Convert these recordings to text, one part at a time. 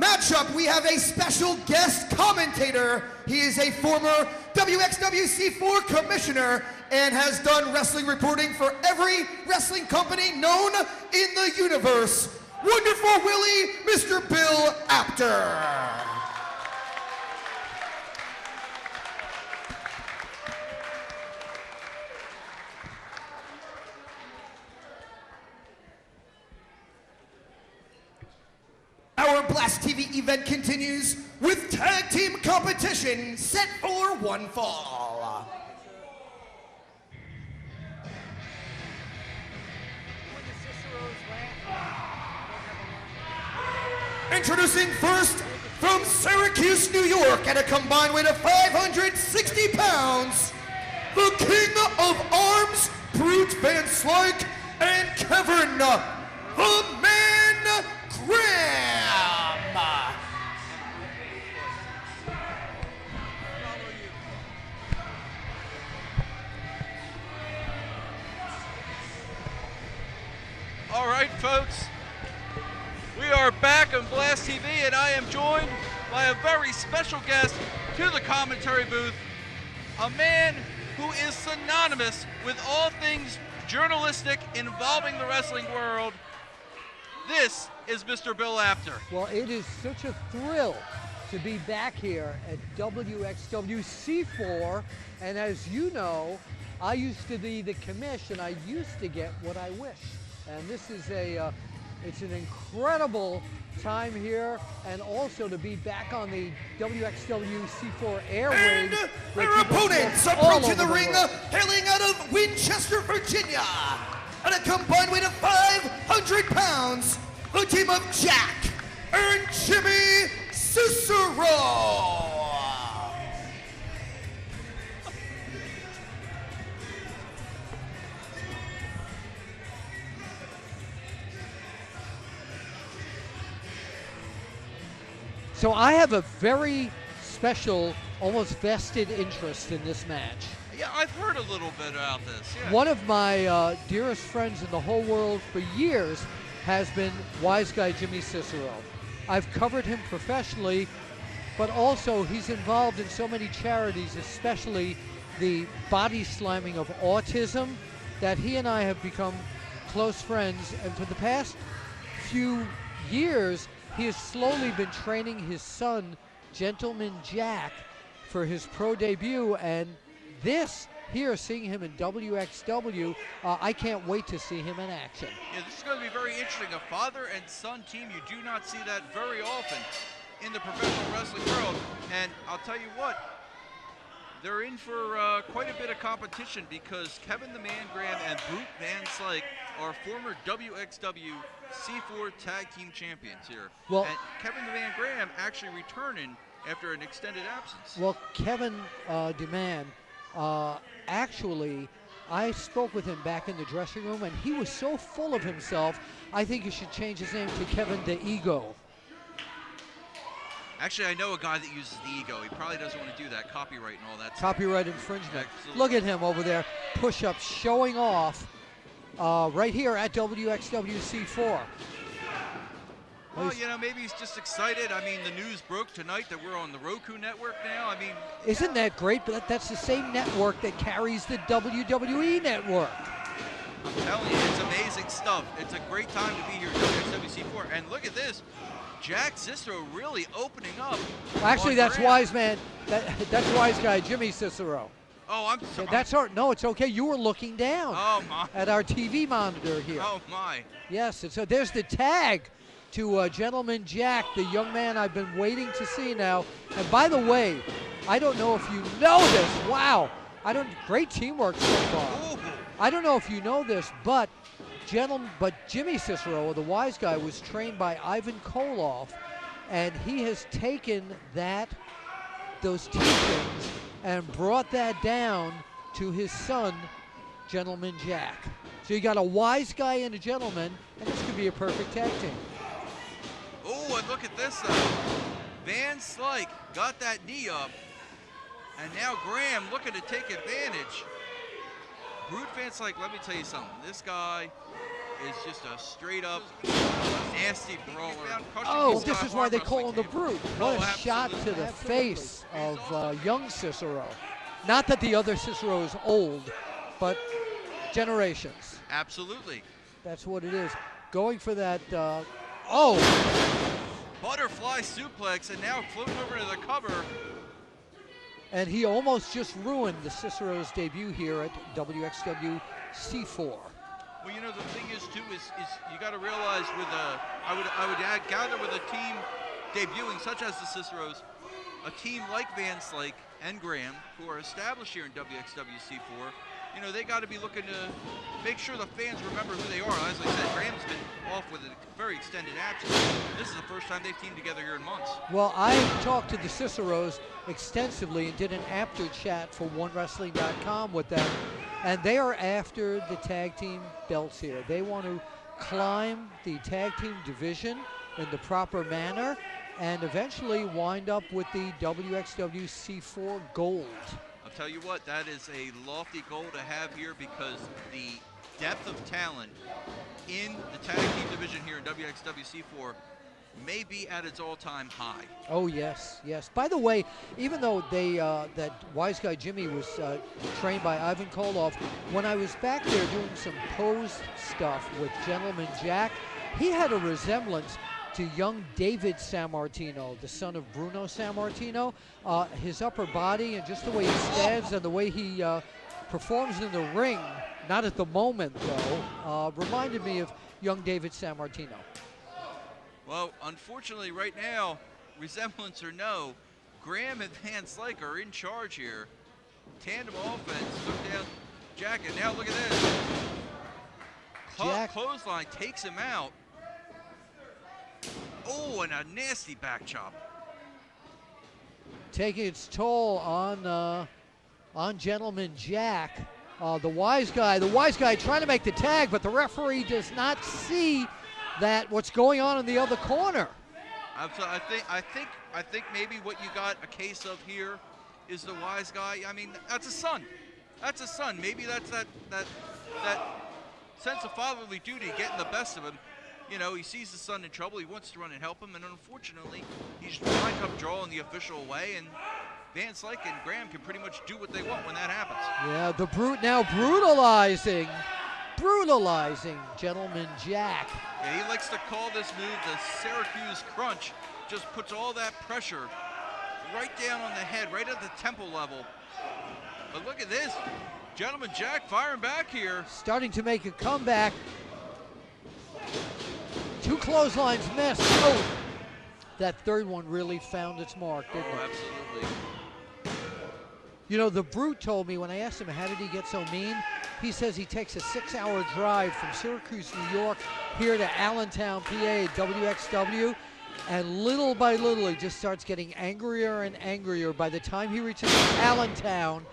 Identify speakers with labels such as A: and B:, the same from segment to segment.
A: matchup, we have a special guest commentator. He is a former WXWC4 commissioner and has done wrestling reporting for every wrestling company known in the universe. Wonderful Willie, Mr. Bill Apter. Our Blast TV event continues with tag team competition set for one fall. Introducing first from Syracuse, New York, at a combined weight of 560 pounds, the King of Arms, Brute Van Slyke, and Kevin, the Man Graham.
B: All right, folks, we are back on Blast TV, and I am joined by a very special guest to the commentary booth, a man who is synonymous with all things journalistic involving the wrestling world. This is Mr. Bill Apter.
C: Well, it is such a thrill to be back here at WXWC4, and as you know, I used to be the commission. I used to get what I wish, and this is it's an incredible time here, and also to be back on the WXWC4 airwaves.
A: And their opponents approaching the ring, hailing out of Winchester, Virginia, at a combined weight of 500 pounds, the team of Jack and Jimmy Cicero.
C: So I have a very special, almost vested interest in this match.
B: Yeah, I've heard a little bit about this. Yeah.
C: One of my dearest friends in the whole world for years has been Wise Guy Jimmy Cicero. I've covered him professionally, but also he's involved in so many charities, especially the body slamming of autism, that he and I have become close friends. And for the past few years, he has slowly been training his son, Gentleman Jack, for his pro debut. And this here, seeing him in WXW, I can't wait to see him in action.
B: Yeah, this is going to be very interesting. A father and son team, you do not see that very often in the professional wrestling world. And I'll tell you what, they're in for quite a bit of competition, because Kevin the Man Graham and Brute Van Slyke are former WXW-C4 Tag Team Champions here.
C: Well,
B: and Kevin the Man Graham actually returning after an extended absence.
C: Well, Kevin DeMan, actually, I spoke with him back in the dressing room, and he was so full of himself, I think he should change his name to Kevin the Ego.
B: Actually, I know a guy that uses the ego. He probably doesn't want to do that. Copyright and all that stuff.
C: Copyright infringement.
B: Absolutely.
C: Look at him over there, push-ups showing off right here at WXWC4.
B: Well, you know, maybe he's just excited. I mean, the news broke tonight that we're on the Roku network now. I mean,
C: isn't that great? But that's the same network that carries the WWE network.
B: I'm telling you, it's amazing stuff. It's a great time to be here at WXWC4. And look at this. Jack Cicero really opening up.
C: Well, actually, that's
B: Graham.
C: Wise Man. That's Wise Guy Jimmy Cicero.
B: Oh, I'm sorry.
C: That's our. No, it's okay. You were looking down
B: my.
C: at our TV monitor here.
B: Oh my.
C: Yes, and so there's the tag to Gentleman Jack, the young man I've been waiting to see now. And by the way, I don't know if you know this. Wow, great teamwork so far.
B: Ooh.
C: I don't know if you know this, but Jimmy Cicero, the Wise Guy, was trained by Ivan Koloff, and he has taken those teachings and brought that down to his son, Gentleman Jack. So you got a Wise Guy and a Gentleman, and this could be a perfect tag team.
B: Oh, and look at this though. Van Slyke got that knee up, and now Graham looking to take advantage. Brute Van Slyke, let me tell you something. This guy is just a straight up nasty brawler.
C: Oh, this is why they call him the Brute. What a shot to the face of young Cicero. Not that the other Cicero is old, but generations.
B: Absolutely.
C: That's what it is. Going for that,
B: Butterfly suplex, and now floating over to the cover.
C: And he almost just ruined the Cicero's debut here at WXW C4.
B: Well, you know, the thing is too is you got to realize with I would gather with a team debuting such as the Ciceros, a team like Van Slyke and Graham, who are established here in WXW C4, you know, they got to be looking to make sure the fans remember who they are. As I said, Graham's been off with a very extended absence. This is the first time they've teamed together here in months.
C: Well, I talked to the Ciceros extensively and did an after chat for OneWrestling.com with them, and they are after the tag team belts here. They want to climb the tag team division in the proper manner and eventually wind up with the WXW C4 Gold.
B: I'll tell you what, that is a lofty goal to have here because the depth of talent in the tag team division here in WXW C4 may be at its all-time high.
C: Oh yes, yes. By the way, even though they that Wise Guy Jimmy was trained by Ivan Koloff, when I was back there doing some pose stuff with Gentleman Jack, he had a resemblance to young David Sammartino, the son of Bruno Sammartino. His upper body and just the way he stands and the way he performs in the ring, not at the moment though, reminded me of young David Sammartino.
B: Well, unfortunately right now, resemblance or no, Graham and Van Slyke are in charge here. Tandem offense, took down Jack, and now look at this.
C: Jack.
B: Clothesline takes him out. Oh, and a nasty back chop.
C: Taking its toll on Gentleman Jack. The wise guy trying to make the tag, but the referee does not see that what's going on in the other corner.
B: I think maybe what you got a case of here is the wise guy. I mean, that's a son. That's a son. Maybe that's that sense of fatherly duty getting the best of him. You know, he sees his son in trouble, he wants to run and help him, and unfortunately, he's trying to draw in the official way, and Van Slyke and Graham can pretty much do what they want when that happens.
C: Yeah, the Brute now brutalizing Gentleman Jack.
B: Yeah, he likes to call this move the Syracuse Crunch. Just puts all that pressure right down on the head, right at the temple level. But look at this, Gentleman Jack firing back here.
C: Starting to make a comeback. Two clotheslines missed. Oh, that third one really found its mark, didn't it?
B: Absolutely.
C: You know, the Brute told me when I asked him how did he get so mean, he says he takes a 6-hour drive from Syracuse, New York, here to Allentown, PA, WXW, and little by little he just starts getting angrier and angrier. By the time he reaches Allentown,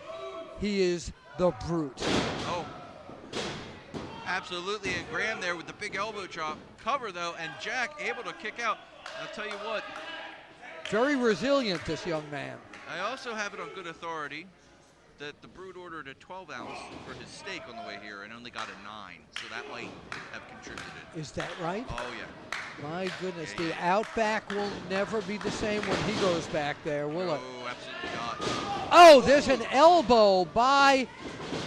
C: he is the Brute.
B: Oh, absolutely, and Graham there with the big elbow chop. Cover though, and Jack able to kick out. I'll tell you what.
C: Very resilient, this young man.
B: I also have it on good authority that the Brute ordered a 12-ounce for his steak on the way here and only got a 9, so that might have contributed.
C: Is that right?
B: Oh yeah.
C: My goodness,
B: Yeah,
C: the Outback will never be the same when he goes back there, will it?
B: Oh, absolutely not.
C: Oh, there's an elbow by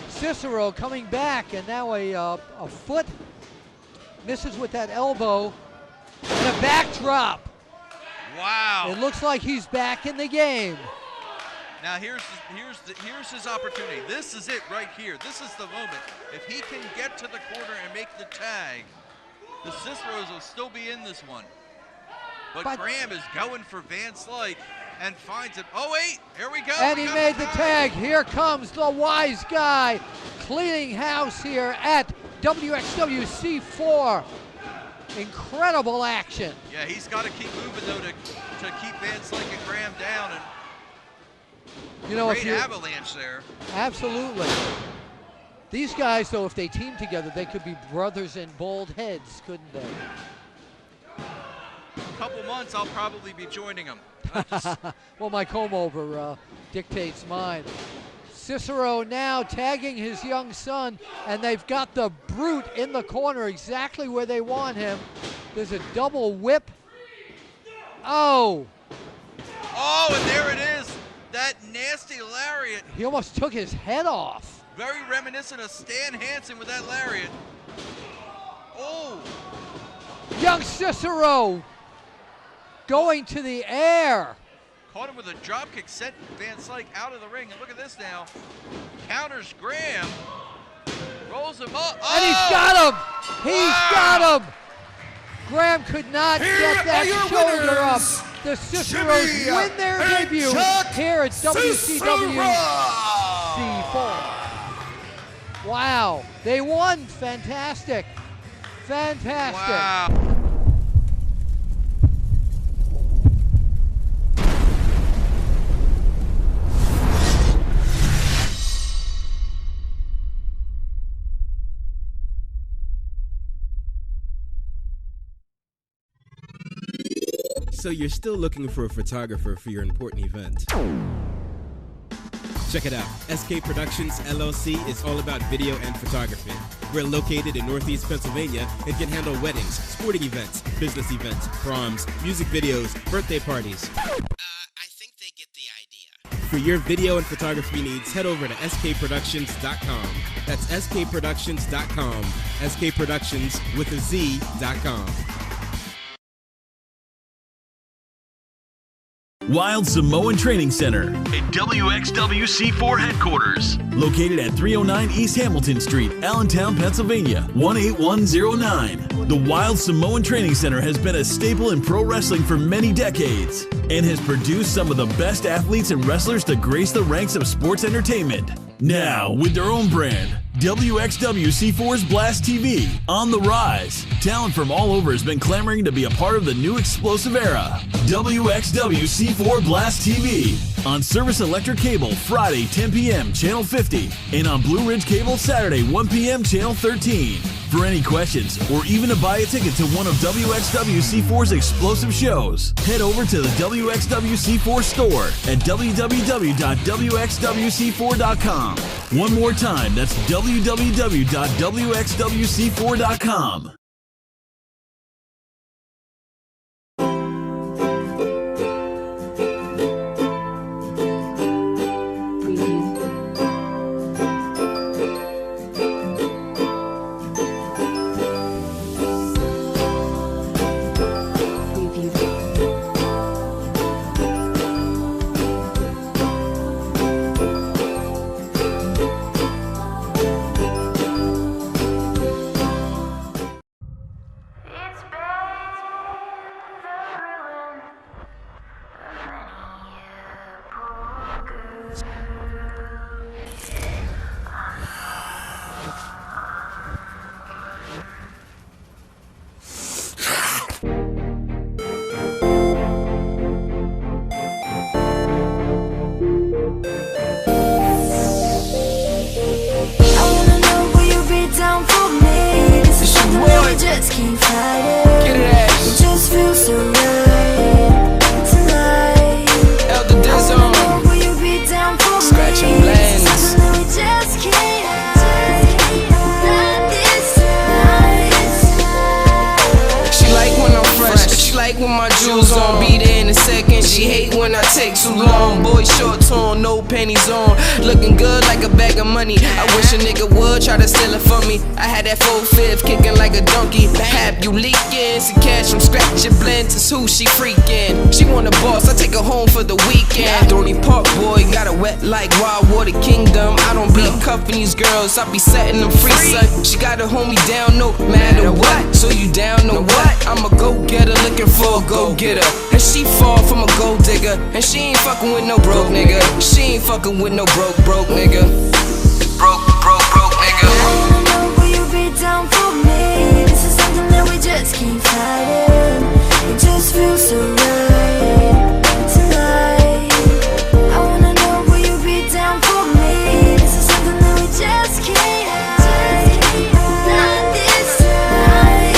C: Cicero coming back, and now a foot misses with that elbow, and a backdrop.
B: Wow.
C: It looks like he's back in the game.
B: Now here's his opportunity. This is it right here. This is the moment. If he can get to the corner and make the tag, the Ciceros will still be in this one. But Graham is going for Van Slyke and finds it. Oh wait, here we go.
C: And he made the tag. Here comes the Wise Guy cleaning house here at WXW C4. Incredible action.
B: Yeah, he's got to keep moving though to keep Van Slyke and Graham down. And
C: you know,
B: great avalanche there.
C: Absolutely. These guys, though, if they team together, they could be brothers in bald heads, couldn't they?
B: A couple months, I'll probably be joining them.
C: Well, my comb over dictates mine. Cicero now tagging his young son, and they've got the Brute in the corner exactly where they want him. There's a double whip. Oh!
B: Oh, and there it is. That nasty lariat.
C: He almost took his head off.
B: Very reminiscent of Stan Hansen with that lariat. Oh!
C: Young Cicero going to the air.
B: Caught him with a drop kick, sent Van Slyke out of the ring. And look at this now. Counters Graham. Rolls him up. Oh!
C: And he's got him. He's got him. Graham could not get that shoulder up. The Ciceros
A: Jimmy
C: win their
A: and
C: debut
A: Chuck
C: here at WCW
A: Cicero.
C: C4. Wow, they won. Fantastic. Fantastic.
B: Wow.
D: So you're still looking for a photographer for your important event. Check it out. SK Productions LLC is all about video and photography. We're located in Northeast Pennsylvania and can handle weddings, sporting events, business events, proms, music videos, birthday parties. I think they get the idea. For your video and photography needs, head over to skproductions.com. That's skproductions.com. SK Productions with a Z.com.
E: Wild Samoan Training Center at WXWC4 headquarters, located at 309 East Hamilton Street, Allentown, Pennsylvania, 18109. The Wild Samoan Training Center has been a staple in pro wrestling for many decades and has produced some of the best athletes and wrestlers to grace the ranks of sports entertainment. Now, with their own brand, WXWC4's Blast TV, on the rise. Talent from all over has been clamoring to be a part of the new explosive era. WXWC4 Blast TV, on Service Electric Cable, Friday, 10 p.m., Channel 50, and on Blue Ridge Cable, Saturday, 1 p.m., Channel 13. For any questions, or even to buy a ticket to one of WXWC4's explosive shows, head over to the WXWC4 store at www.wxwc4.com. One more time, that's www.wxwc4.com.
F: Just keep fighting. It just feels so right tonight.
G: Elder Dizzle,
F: Will you be down for
G: scratching
F: me?
G: blends.
F: Something that we just can't not this time.
G: She like when I'm fresh, she like when my jewels on. Be there in a second, she hate when I take too long. Boy shorts on, no panties on, looking good like a bag of money. I wish a nigga would try to steal it from me. I had that 4/5 kicking like a donkey. Have you leaking? See cash from scratching blends is who she freaking. She want a boss, I take her home for the weekend. Throny Park boy, got her wet like Wild Water Kingdom. I don't be cuffing these girls, I be setting them free, son. She got her homie down no matter what. So you down no what? I'm a go-getter looking for a go-getter. And she fall from a gold digger. And she ain't fucking with no broke nigga. She ain't fucking with no broke nigga. Broke nigga.
F: Will you be down for me? This is something that we just keep fighting. It just feels so right tonight. I wanna know, will you be down for me? This is something that we just can't not this time.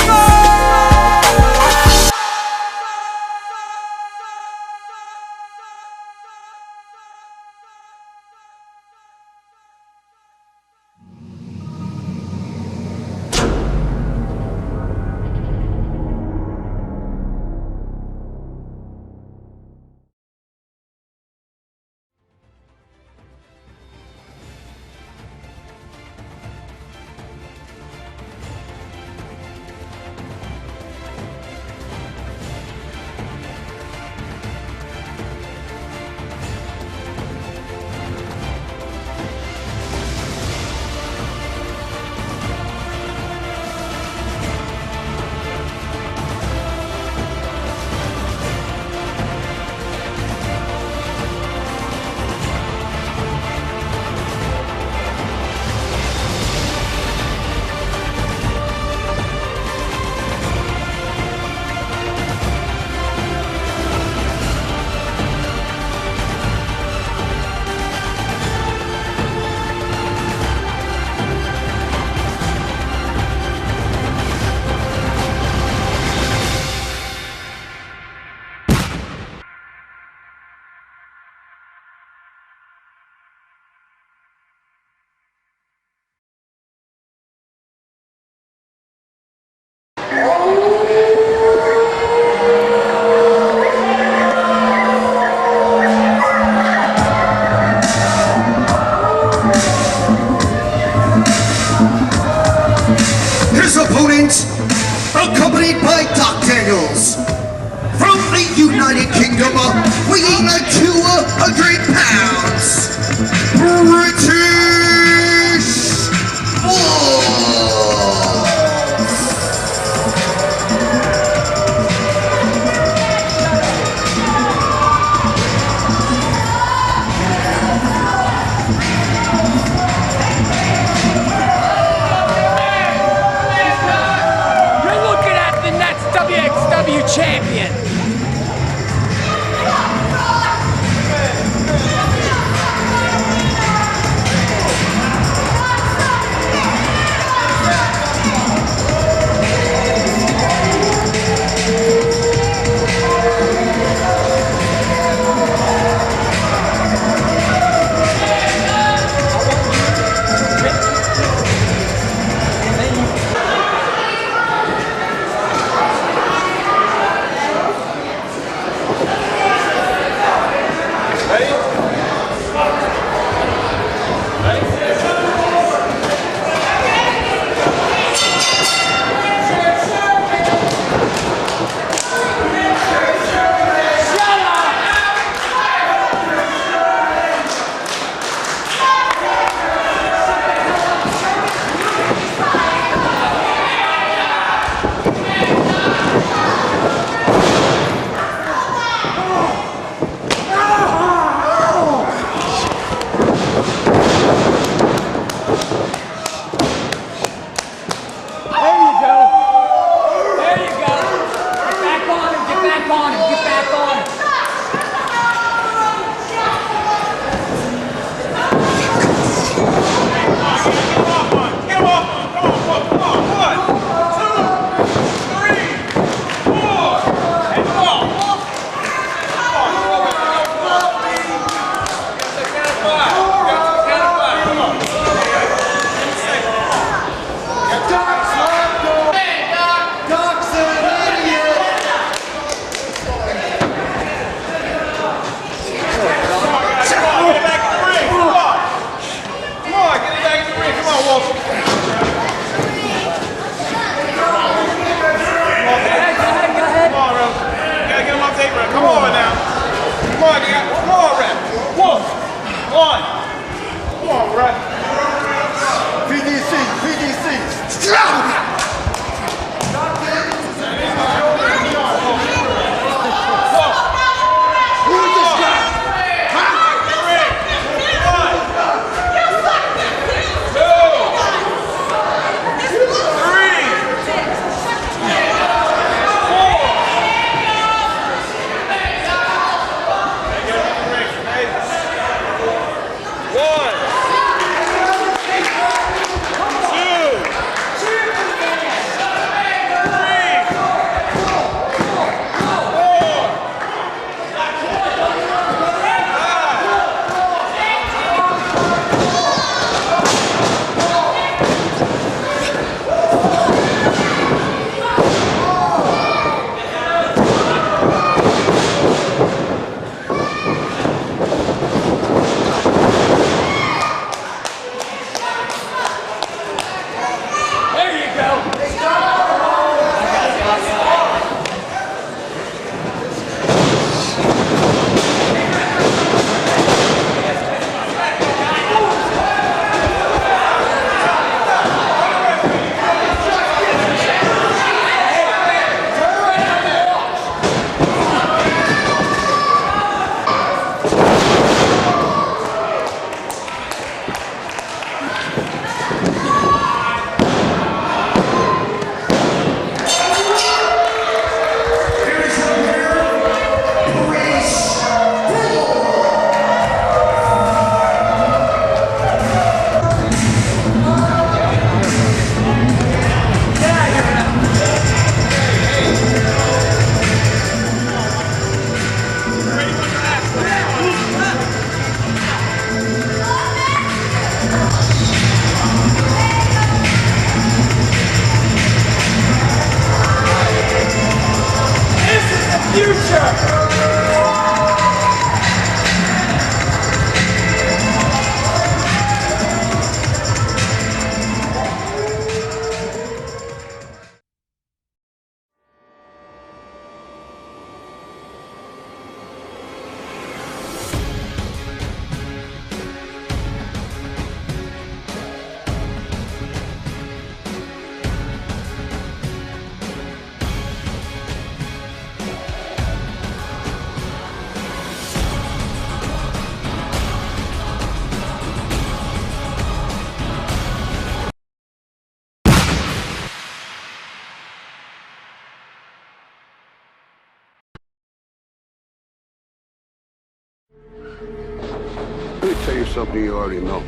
H: Let me tell you something you already know.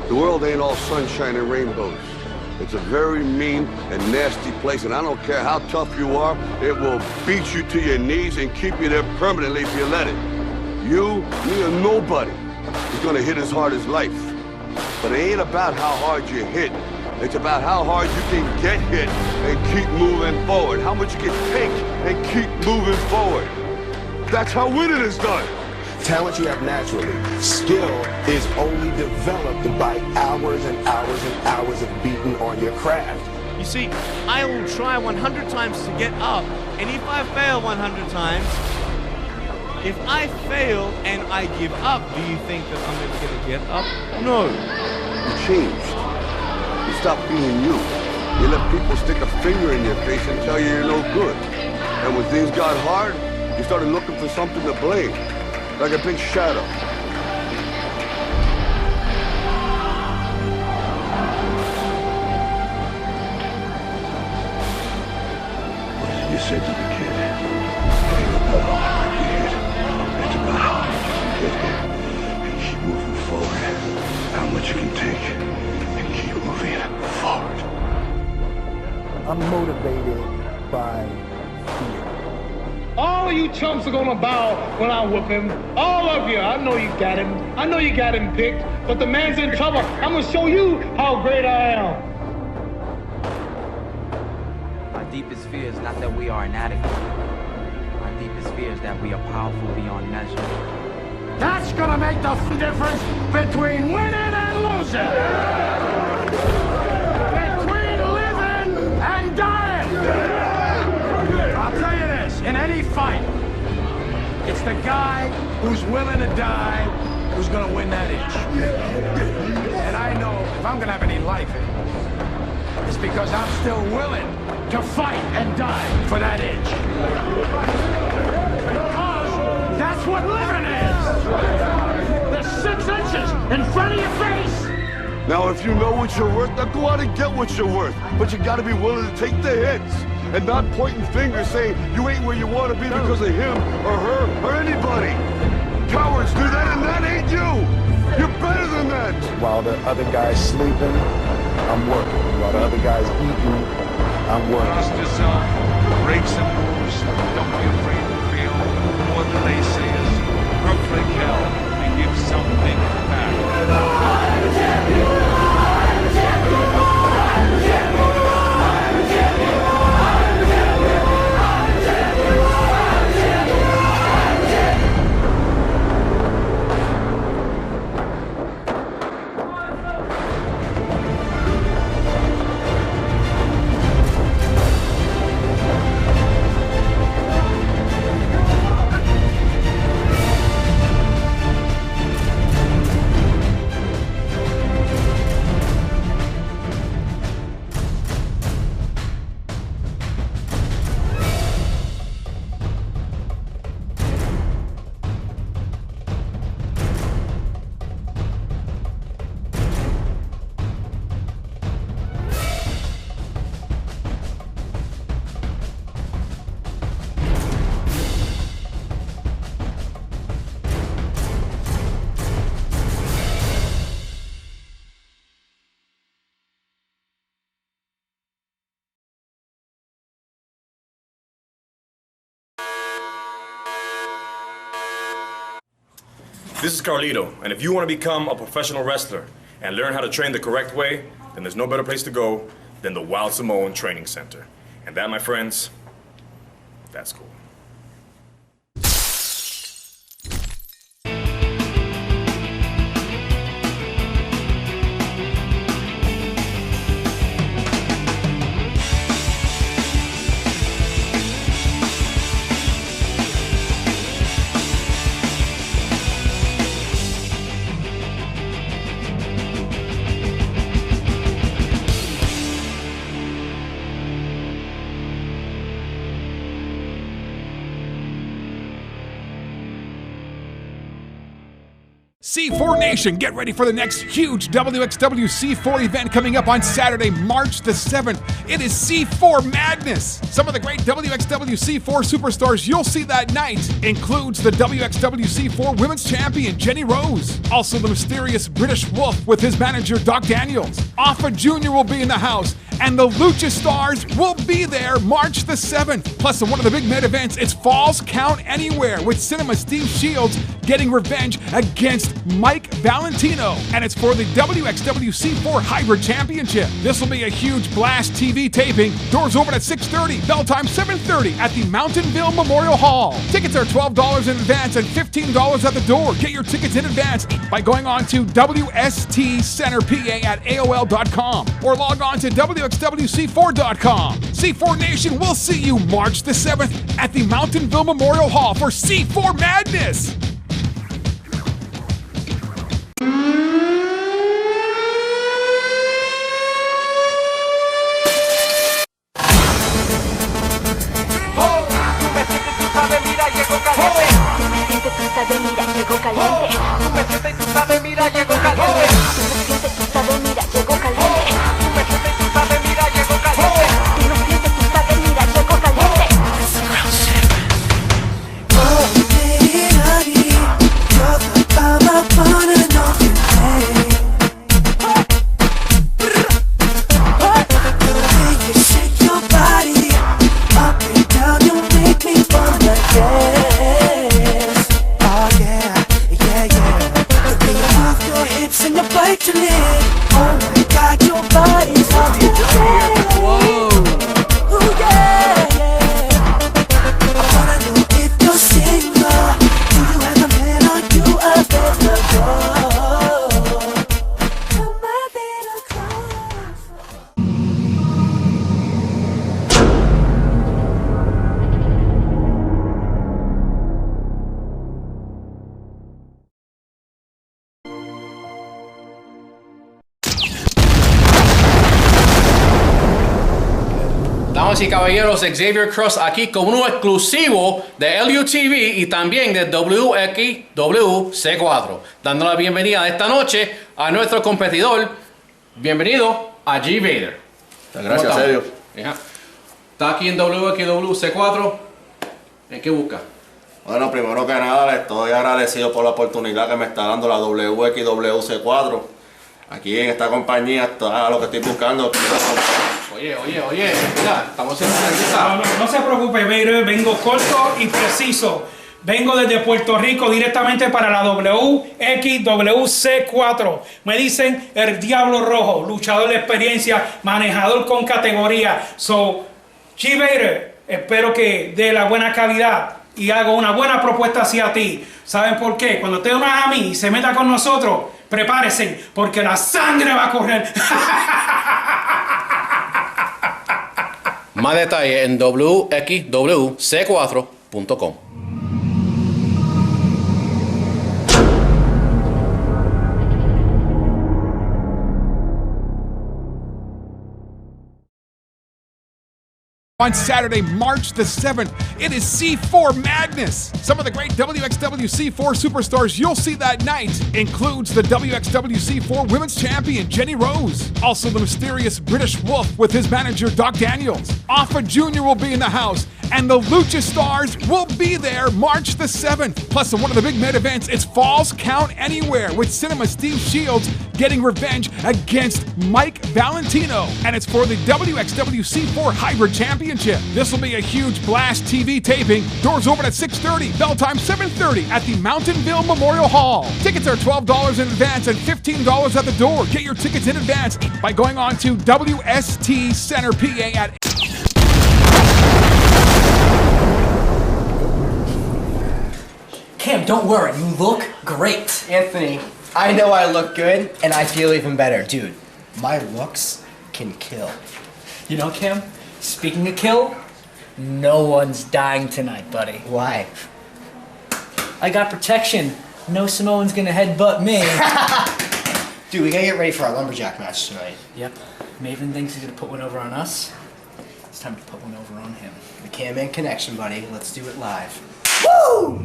H: The world ain't all sunshine and rainbows. It's a very mean and nasty place, and I don't care how tough you are, it will beat you to your knees and keep you there permanently if you let it. You, me, or nobody is gonna hit as hard as life. But it ain't about how hard you hit. It's about how hard you can get hit and keep moving forward. How much you can take and keep moving forward. That's how winning is done.
I: Talent you have naturally. Skill is only developed by hours and hours and hours of beating on your craft.
J: You see, I will try 100 times to get up, and if I fail 100 times, if I fail and I give up, do you think that I'm never going to get up? No.
H: You changed. You stopped being you. You let people stick a finger in your face and tell you you're no good. And when things got hard, You started looking for something to blame, like a big shadow.
K: What did you say to the kid? It ain't about how hard you hit. It's about how hard you can get hit and keep moving forward. How much you can take and keep moving forward.
I: I'm motivated by fear.
L: All of you chumps are gonna bow when I whoop him. All of you. I know you got him. I know you got him picked. But the man's in trouble. I'm gonna show you how great I am.
M: Our deepest fear is not that we are inadequate. Our deepest fear is that we are powerful beyond measure.
L: That's gonna make the difference between winning and losing. Between living and dying. I'll tell you this, in any fight, it's the guy who's willing to die who's gonna win that inch. And I know if I'm gonna have any life in it, it's because I'm still willing to fight and die for that inch. Because that's what living is. The 6 inches in front of your face.
H: Now, if you know what you're worth, now go out and get what you're worth. But you gotta be willing to take the hits and not pointing fingers saying you ain't where you want to be because of him or her or anybody. Cowards do that, and that ain't you. You're better than that.
I: While the other guy's sleeping, I'm working. While the other guy's eating, I'm working.
K: Trust yourself, breaks and moves. Don't be afraid to feel more than they say is roughly hell and give something back.
N: This is Carlito, and if you want to become a professional wrestler and learn how to train the correct way, then there's no better place to go than the Wild Samoan Training Center. And that, my friends, that's cool.
O: C4 Nation, get ready for the next huge WXW C4 event coming up on Saturday, March the 7th. It is C4 Madness. Some of the great WXW C4 superstars you'll see that night includes the WXW C4 Women's Champion, Jenny Rose. Also the mysterious British Wolf with his manager, Doc Daniels. Alpha Jr. will be in the house, and the Lucha Stars will be there March the 7th. Plus, in one of the big main events, it's Falls Count Anywhere with Cinema Steve Shields getting revenge against Mike Valentino. And it's for the WXW C4 Hybrid Championship. This will be a huge Blast TV taping. Doors open at 6:30, bell time 7:30 at the Mountainville Memorial Hall. Tickets are $12 in advance and $15 at the door. Get your tickets in advance by going on to WSTCenterPA@AOL.com or log on to WXWC4.com. C4 Nation will see you March the 7th at the Mountainville Memorial Hall for C4 Madness.
F: make to live. Oh my God, your body's on me. Whoa. Ooh, yeah, yeah. I wanna know if you're single. Do you have a man or you a better girl? Come my little close.
P: Damas y caballeros, Xavier Cross aquí con uno exclusivo de LUTV y también de WXWC4, dando la bienvenida esta noche a nuestro competidor. Bienvenido a G. Vader.
Q: Gracias, Sergio.
P: Está aquí en WXWC4. ¿En qué busca?
Q: Bueno, primero que nada, le estoy agradecido por la oportunidad que me está dando la WXWC4. Aquí en esta compañía está lo que estoy buscando.
P: Oye, mira, estamos en una entrevista.
R: No se preocupe, Vader, vengo corto y preciso. Vengo desde Puerto Rico directamente para la WXWC4. Me dicen el Diablo Rojo, luchador de experiencia, manejador con categoría. So, G. Vader, espero que dé la buena calidad y hago una buena propuesta hacia ti. ¿Saben por qué? Cuando te unas a mí y se meta con nosotros, prepárense, porque la sangre va a correr.
P: Más detalles en WXWC4.com.
O: On Saturday, March the 7th, it is C4 Madness. Some of the great WXWC4 superstars you'll see that night includes the WXWC4 Women's Champion, Jenny Rose. Also the mysterious British Wolf with his manager, Doc Daniels. Alpha Jr. will be in the house, and the Lucha Stars will be there March the 7th. Plus, in one of the big main events, it's Falls Count Anywhere with Cinema Steve Shields getting revenge against Mike Valentino. And it's for the WXWC4 Hybrid Championship. This will be a huge Blast TV taping. Doors open at 6:30, bell time 7:30 at the Mountainville Memorial Hall. Tickets are $12 in advance and $15 at the door. Get your tickets in advance by going on to WST Center PA at
S: Cam, don't worry, you look great.
T: Anthony, I know I look good, and I feel even better. Dude, my looks can kill.
S: You know, Cam, speaking of kill, no one's dying tonight, buddy.
T: Why?
S: I got protection. No Samoan's gonna headbutt me.
T: Dude, we gotta get ready for our lumberjack match tonight.
S: Yep. Maven thinks he's gonna put one over on us. It's time to put one over on him.
T: The Cam Man Connection, buddy. Let's do it live. Woo!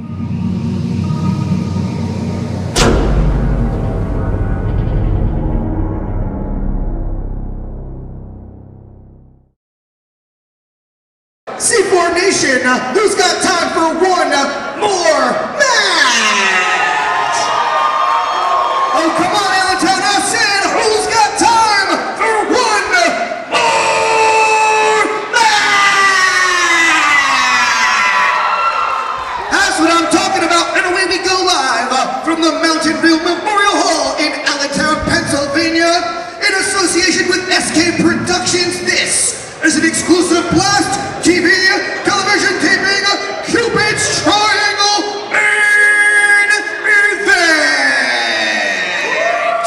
A: C4 Nation, who's got time for one more match? Oh, come on, Allentown, I said, who's got time for one more match? That's what I'm talking about, and away we go live from the Mountainville Memorial Hall in Allentown, Pennsylvania, in association with SK Productions. This is an exclusive Blast TV television taping Cupid's Triangle main event.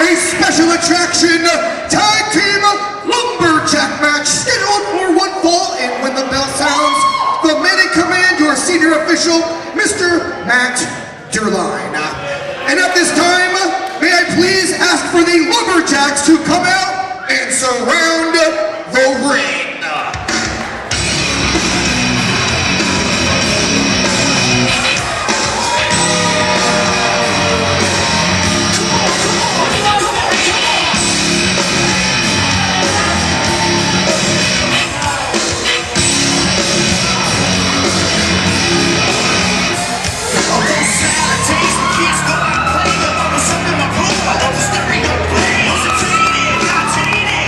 A: A special attraction tag team lumberjack match scheduled for one fall, and when the bell sounds, the man in command, your senior official, Mr. Matt Derline. And at this time, may I please ask for the lumberjacks to come out and surround the ring.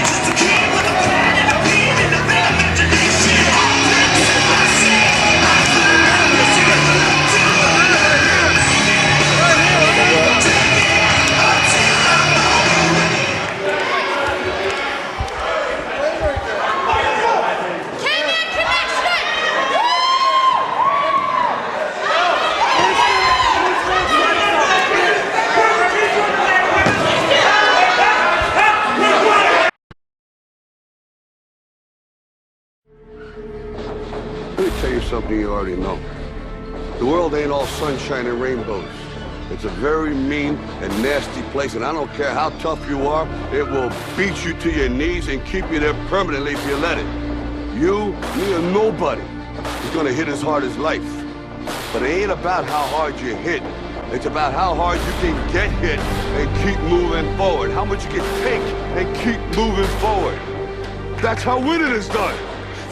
F: Just a kid with a plan and a beam in the
H: company, you already know. The world ain't all sunshine and rainbows. It's a very mean and nasty place, and I don't care how tough you are, it will beat you to your knees and keep you there permanently if you let it. You, me, or nobody is gonna hit as hard as life. But it ain't about how hard you hit. It's about how hard you can get hit and keep moving forward. How much you can take and keep moving forward. That's how winning is done.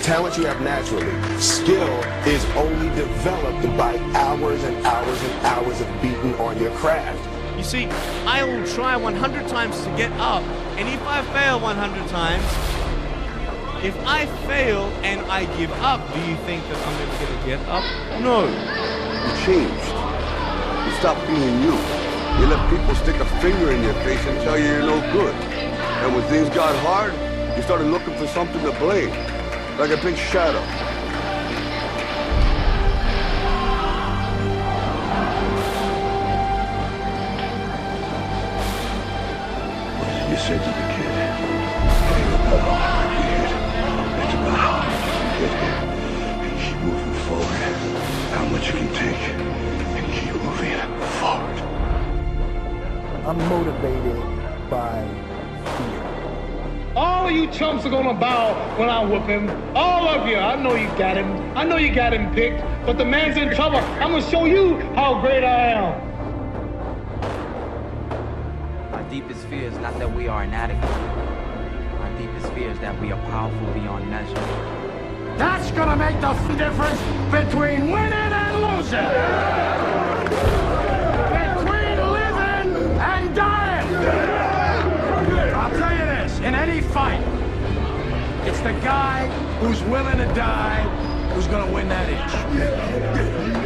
I: Talent you have naturally. Skill is only developed by hours and hours and hours of beating on your craft.
J: You see, I will try 100 times to get up, and if I fail 100 times, if I fail and I give up, do you think that I'm never going to get up? No.
H: You changed. You stopped being you. You let people stick a finger in your face and tell you you're no good. And when things got hard, you started looking for something to blame, like a big shadow.
K: You said to the kid, it ain't about how hard you hit. It's about how hard you get here and keep moving forward. How much you can take and keep moving forward.
L: I'm motivated by fear. All of you chumps are gonna bow when I whoop him. All of you. I know you got him. I know you got him picked, but the man's in trouble. I'm gonna show you how great I am.
M: Our deepest fear is not that we are inadequate. Our deepest fear is that we are powerful beyond measure.
L: That's gonna make the difference between winning and losing. Between living and dying. I'll tell you this, in any fight, it's the guy who's willing to die who's gonna win that inch.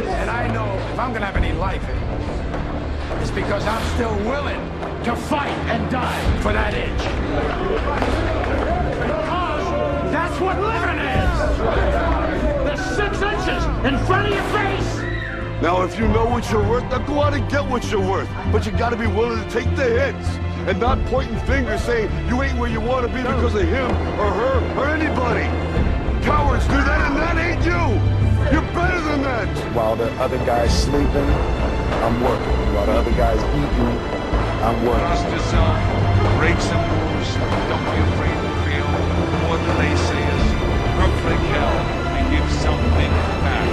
L: And I know if I'm gonna have any life in it, it's because I'm still willing to fight and die for that inch. Because that's what living is. The 6 inches in front of your face.
H: Now, if you know what you're worth, now go out and get what you're worth. But you gotta be willing to take the hits and not pointing fingers saying you ain't where you want to be because of him or her or anybody. Cowards do that, and that ain't you. You're better than that.
I: While the other guy's sleeping, I'm working. While the other guy's eating, I'm working.
L: Trust yourself, break some moves, don't be afraid to fail. More than they say is perfect hell and give something back.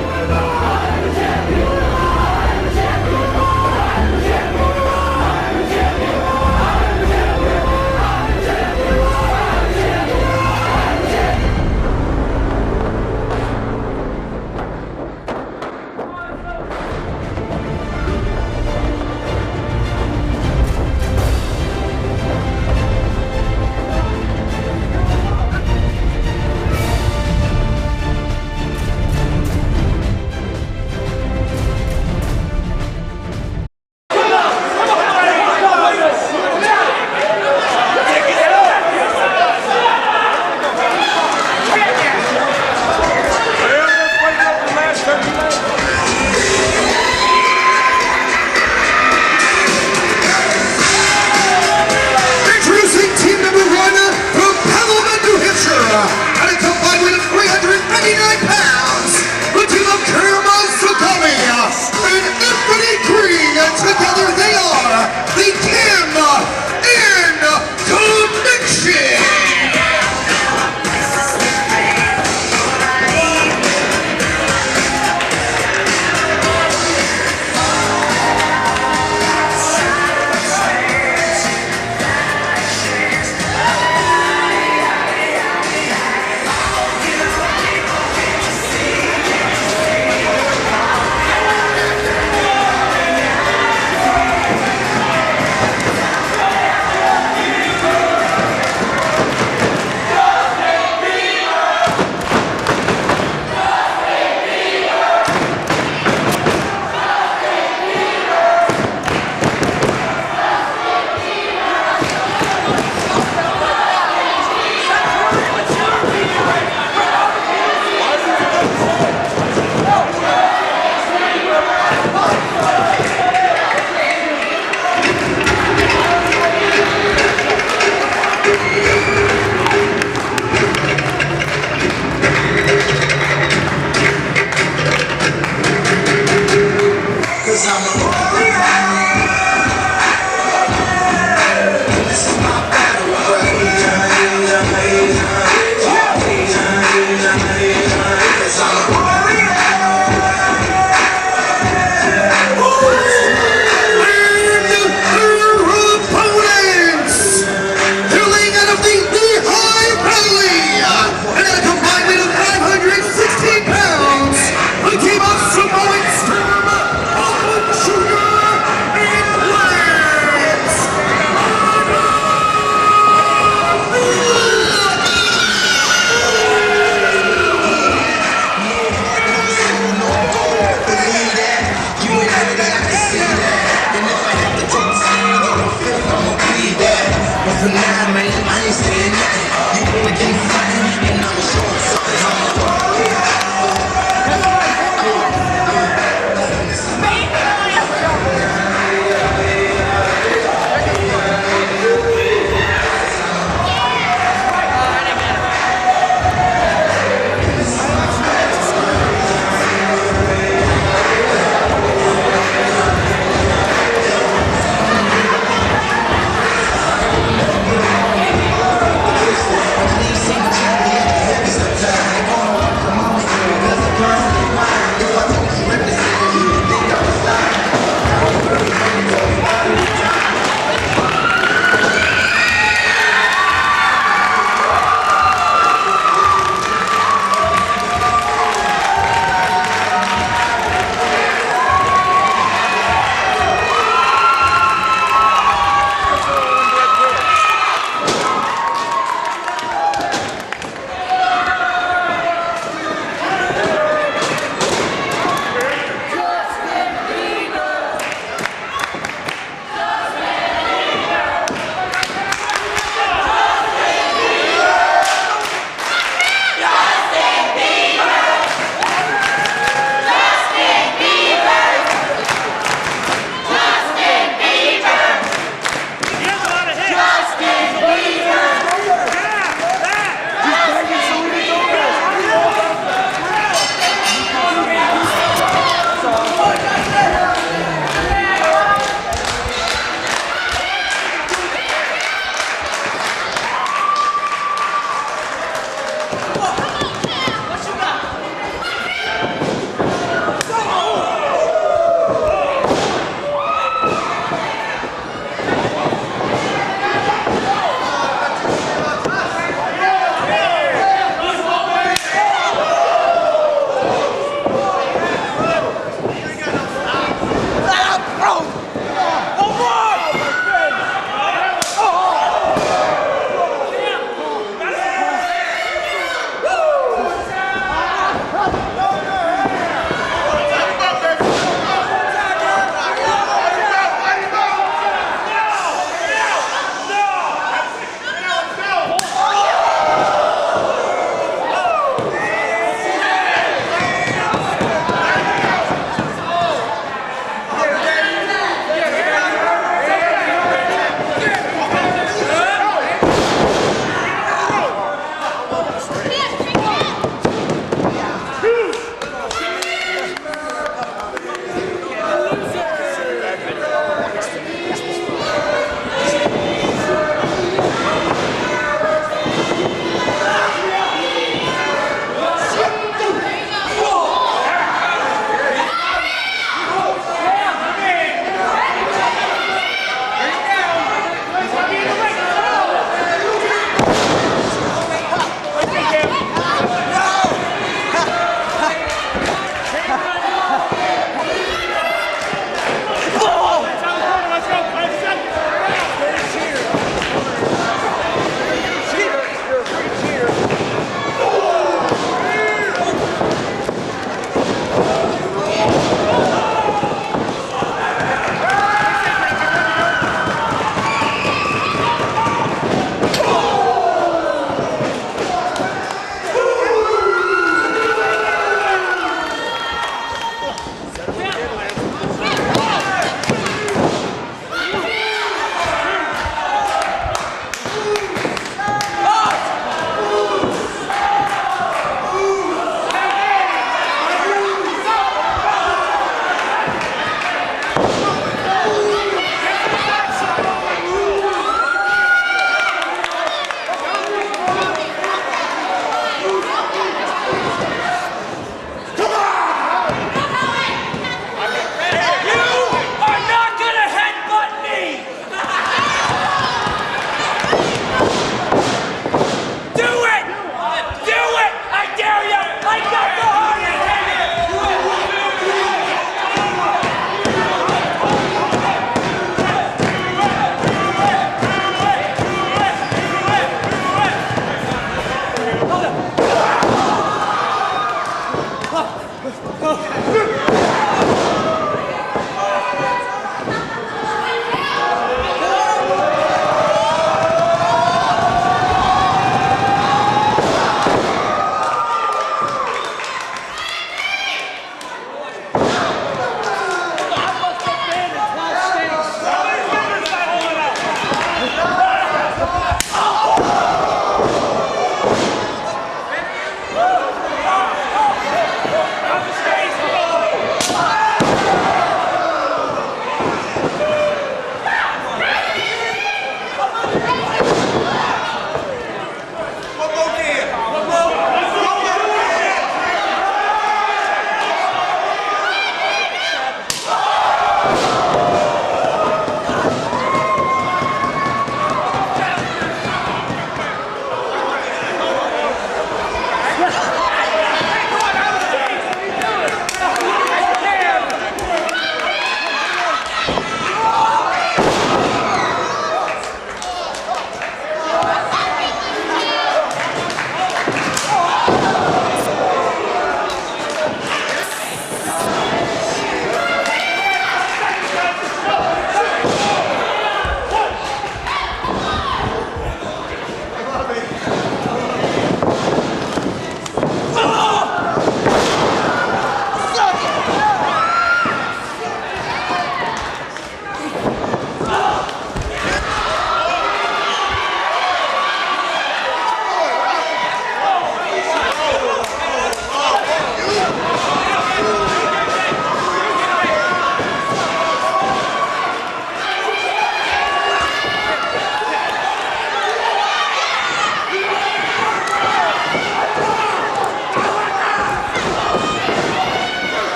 U: 'cause I'm a